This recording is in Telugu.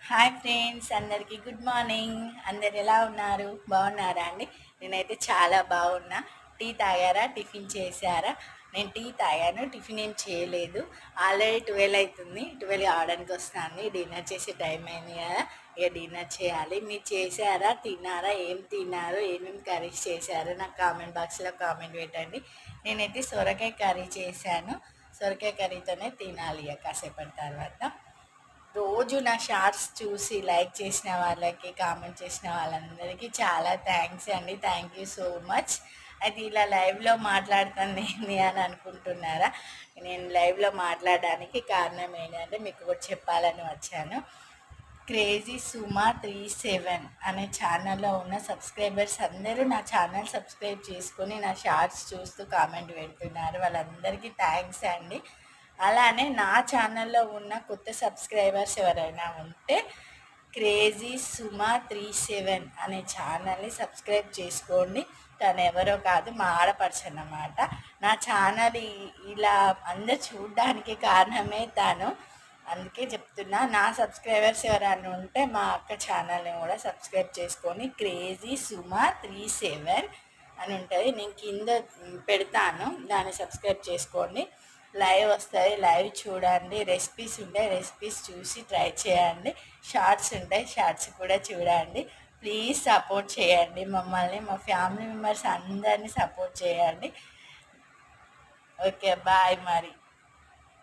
హాయ్ ఫ్రెండ్స్, అందరికీ గుడ్ మార్నింగ్. అందరు ఎలా ఉన్నారు? బాగున్నారా అండి? నేనైతే చాలా బాగున్నా. టీ తాగారా? టిఫిన్ చేశారా? నేను టీ తాగాను, టిఫిన్ ఏం చేయలేదు. ఆల్రెడీ 12 అవుతుంది, 12 ఆవడానికి వస్తుంది. డిన్నర్ చేసే టైం అయింది కదా, ఇక డిన్నర్ చేయాలి. మీరు చేశారా? తిన్నారా? ఏం తిన్నారు? ఏమేమి కర్రీస్ చేశారు? నాకు కామెంట్ బాక్స్లో కామెంట్ పెట్టండి. నేనైతే సొరకాయ కర్రీ చేశాను. సొరకాయ కర్రీతోనే తినాలి ఇక కాసేపటి తర్వాత. రోజు నా షార్ట్స్ చూసి లైక్ చేసిన వాళ్ళకి, కామెంట్ చేసిన వాళ్ళందరికీ చాలా థ్యాంక్స్ అండి. Thank you so much. అయితే ఇలా లైవ్లో మాట్లాడుతుంది ఏంటి అని అనుకుంటున్నారా? నేను లైవ్లో మాట్లాడడానికి కారణం ఏంటంటే మీకు కూడా చెప్పాలని వచ్చాను. క్రేజీ సుమా 37 అనే ఛానల్లో ఉన్న సబ్స్క్రైబర్స్ అందరూ నా ఛానల్ సబ్స్క్రైబ్ చేసుకొని నా షార్ట్స్ చూస్తూ కామెంట్ పెడుతున్నారు. వాళ్ళందరికీ థ్యాంక్స్ అండి. అలానే నా ఛానల్లో ఉన్న కొత్త సబ్స్క్రైబర్స్ ఎవరైనా ఉంటే క్రేజీ సుమా 37 అనే ఛానల్ని సబ్స్క్రైబ్ చేసుకోండి. తను ఎవరో కాదు, మా ఆడపడుచు అన్నమాట. నా ఛానల్ ఇలా అందరు చూడడానికి కారణమే తను. అందుకే చెప్తున్నా, నా సబ్స్క్రైబర్స్ ఎవరైనా ఉంటే మా అక్క ఛానల్ని కూడా సబ్స్క్రైబ్ చేసుకొని క్రేజీ సుమా 37 అని ఉంటుంది. నేను కింద పెడతాను, దాన్ని సబ్స్క్రైబ్ చేసుకోండి. లైవ్ వస్తుంది, లైవ్ చూడండి. రెసిపీస్ ఉంటాయి, రెసిపీస్ చూసి ట్రై చేయండి. షార్ట్స్ ఉంటాయి, షార్ట్స్ కూడా చూడండి. ప్లీజ్ సపోర్ట్ చేయండి మమ్మల్ని, మా ఫ్యామిలీ మెంబర్స్ అందరినీ సపోర్ట్ చేయండి. ఓకే, బాయ్ మరి.